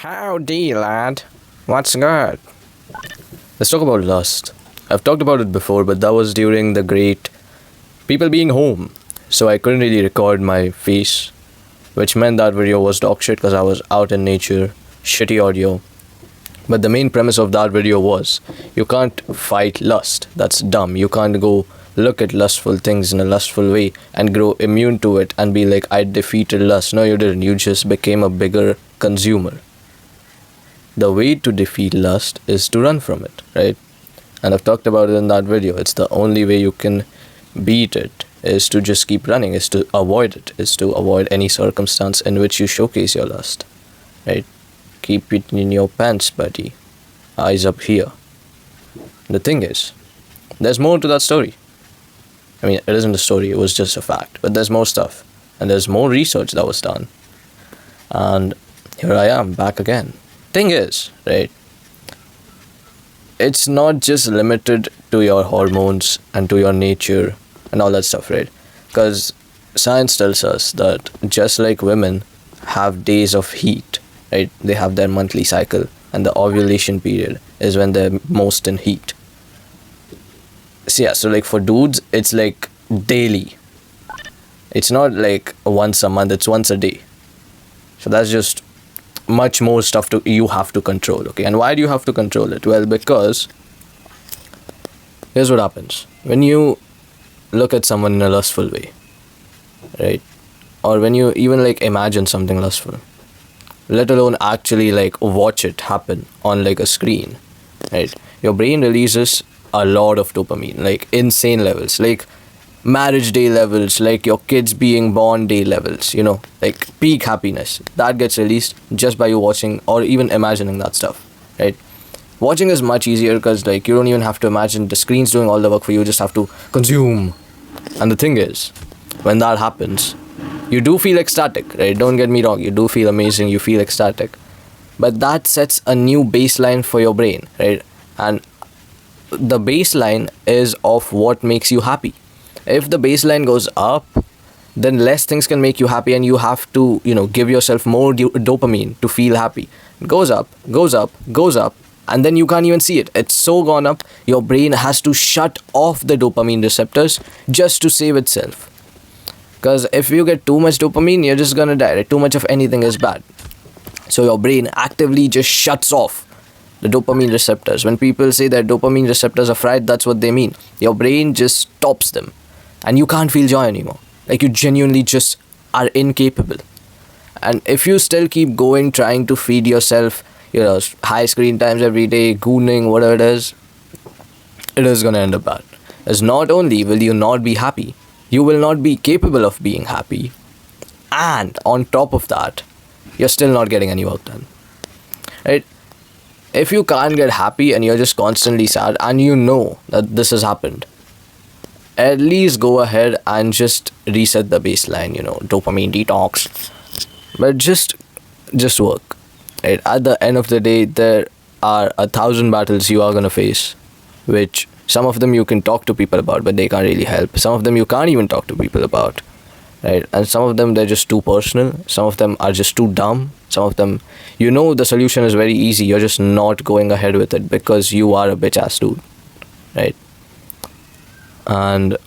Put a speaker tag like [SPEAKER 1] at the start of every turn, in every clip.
[SPEAKER 1] Howdy, lad. What's good? Let's talk about lust. I've talked about it before, but that was during the great people being home. So I couldn't really record my face, which meant that video was dog shit because I was out in nature, shitty audio. But the main premise of that video was you can't fight lust. That's dumb. You can't go look at lustful things in a lustful way and grow immune to it and be like, I defeated lust. No, you didn't. You just became a bigger consumer. The way to defeat lust is to run from it, right? And I've talked about it in that video. It's the only way you can beat it is to just keep running, is to avoid it, is to avoid any circumstance in which you showcase your lust, right? Keep it in your pants, buddy. Eyes up here. The thing is, there's more to that story. I mean, it isn't a story, it was just a fact. But there's more stuff. And there's more research that was done. And here I am, back again. Thing is, right, it's not just limited to your hormones and to your nature and all that stuff, right? Because science tells us that just like women have days of heat, right? They have their monthly cycle, and the ovulation period is when they're most in heat. So yeah, so like for dudes, it's like daily. It's not like once a month, it's once a day. So that's just much more stuff you have to control, okay? And why do you have to control it? Well, because here's what happens. When you look at someone in a lustful way, right? Or when you even like imagine something lustful, let alone actually like watch it happen on like a screen, right? Your brain releases a lot of dopamine, like insane levels, like marriage day levels, like your kids being born day levels, you know, like peak happiness. That gets released just by you watching or even imagining that stuff, right? Watching is much easier because like you don't even have to imagine, the screen's doing all the work for you, you just have to consume. And the thing is, when that happens, you do feel ecstatic, right? Don't get me wrong, you do feel amazing, you feel ecstatic. But that sets a new baseline for your brain, right? And the baseline is of what makes you happy. If the baseline goes up, then less things can make you happy, and you have to, you know, give yourself more dopamine to feel happy. It goes up, goes up, goes up, and then you can't even see it. It's so gone up, your brain has to shut off the dopamine receptors just to save itself. Because if you get too much dopamine, you're just gonna die, right? Too much of anything is bad. So your brain actively just shuts off the dopamine receptors. When people say that dopamine receptors are fried, that's what they mean. Your brain just stops them. And you can't feel joy anymore. Like you genuinely just are incapable. And if you still keep going, trying to feed yourself, you know, high screen times every day, gooning, whatever it is gonna end up bad. As not only will you not be happy, you will not be capable of being happy. And on top of that, you're still not getting any work done. Right? If you can't get happy and you're just constantly sad and you know that this has happened, at least go ahead and just reset the baseline, you know, dopamine detox. But just work, right? At the end of the day, there are 1,000 battles you are going to face, which some of them you can talk to people about, but they can't really help. Some of them you can't even talk to people about, right? And some of them, they're just too personal. Some of them are just too dumb. Some of them, you know, the solution is very easy. You're just not going ahead with it because you are a bitch ass dude, right? And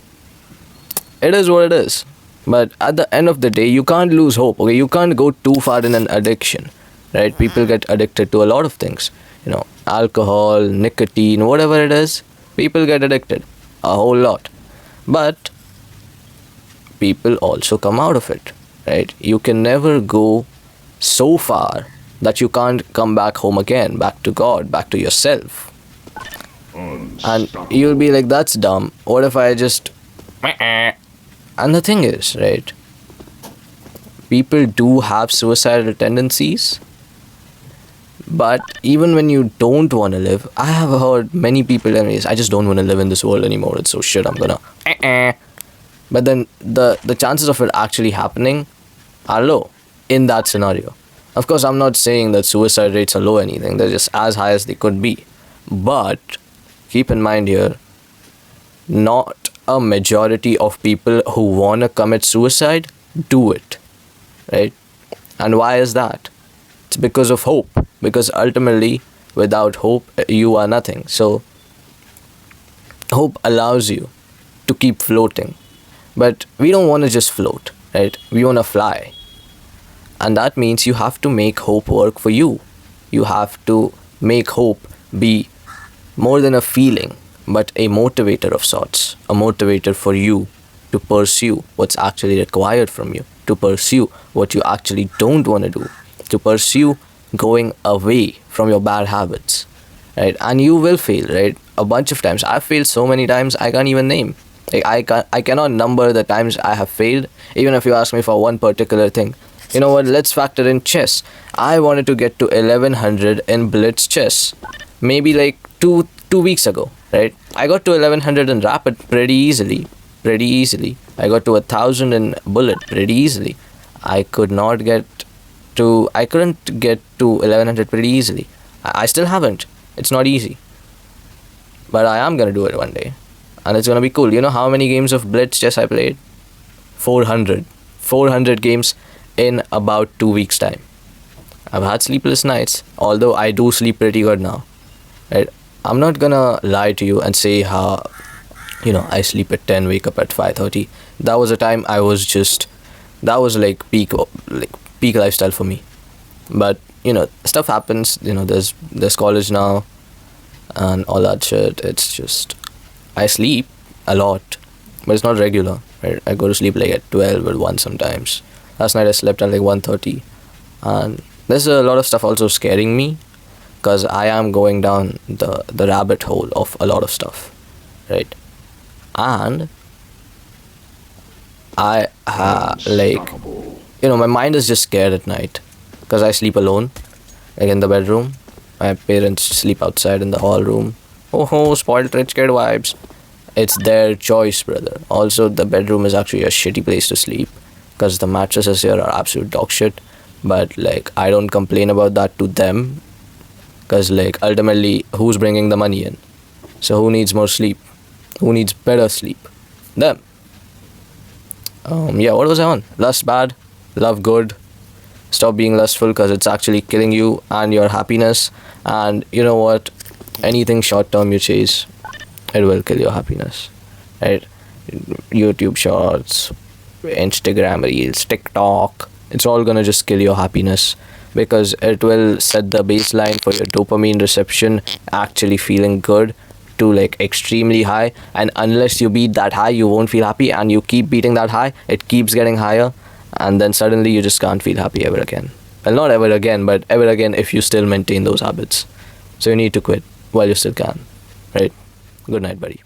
[SPEAKER 1] it is what it is. But at the end of the day, you can't lose hope, okay? You can't go too far in an addiction, right? People get addicted to a lot of things, you know, alcohol, nicotine, whatever it is. People get addicted a whole lot. But people also come out of it, right? You can never go so far that you can't come back home again, back to God, back to yourself. And you'll be like, that's dumb. What if I just... And the thing is, right, people do have suicidal tendencies. But even when you don't want to live, I have heard many people anyways, I just don't want to live in this world anymore, it's so shit, I'm gonna... But then the chances of it actually happening are low in that scenario. Of course, I'm not saying that suicide rates are low or anything, they're just as high as they could be. But keep in mind here, not a majority of people who want to commit suicide do it, right? And why is that? It's because of hope. because ultimately, without hope, you are nothing. So, hope allows you to keep floating. But we don't want to just float, right? We want to fly. And that means you have to make hope work for you. You have to make hope be more than a feeling, but a motivator of sorts. A motivator for you to pursue what's actually required from you, to pursue what you actually don't want to do, to pursue going away from your bad habits, right? And you will fail, right? A bunch of times. I've failed so many times I can't even name. Like, I cannot number the times I have failed, even if you ask me for one particular thing. You know what? Let's factor in chess. I wanted to get to 1100 in blitz chess, maybe like two weeks ago, right? I got to 1100 in rapid pretty easily, pretty easily. I got to 1000 in bullet pretty easily. I couldn't get to 1100 pretty easily. I still haven't. It's not easy, but I am gonna do it one day, and it's gonna be cool. You know how many games of blitz chess I played? 400. 400 games in about 2 weeks time. I've had sleepless nights, although I do sleep pretty good now, right? I'm not gonna lie to you and say how, I sleep at 10, wake up at 5:30. That was a time that was like peak lifestyle for me. But stuff happens. There's college now and all that shit. It's just, I sleep a lot, but it's not regular, right? I go to sleep like at 12 or 1 sometimes. Last night I slept at like 1:30, and there's a lot of stuff also scaring me, because I am going down the rabbit hole of a lot of stuff, right? And my mind is just scared at night, because I sleep alone, like in the bedroom. My parents sleep outside in the hall room. Oh, spoiled rich kid vibes. It's their choice, brother. Also, the bedroom is actually a shitty place to sleep, because the mattresses here are absolute dog shit. But like, I don't complain about that to them, because like, ultimately, who's bringing the money in? So who needs more sleep? Who needs better sleep? Them. Yeah, what was I on? Lust bad, love good. Stop being lustful, because it's actually killing you and your happiness. And you know what? Anything short term you chase, it will kill your happiness, right? YouTube shorts, Instagram reels, TikTok, it's all gonna just kill your happiness, because it will set the baseline for your dopamine reception actually feeling good to like extremely high. And unless you beat that high, you won't feel happy, and you keep beating that high, it keeps getting higher, and then suddenly you just can't feel happy ever again. Well, not ever again, but ever again if you still maintain those habits. So you need to quit while you still can, right? Good night, buddy.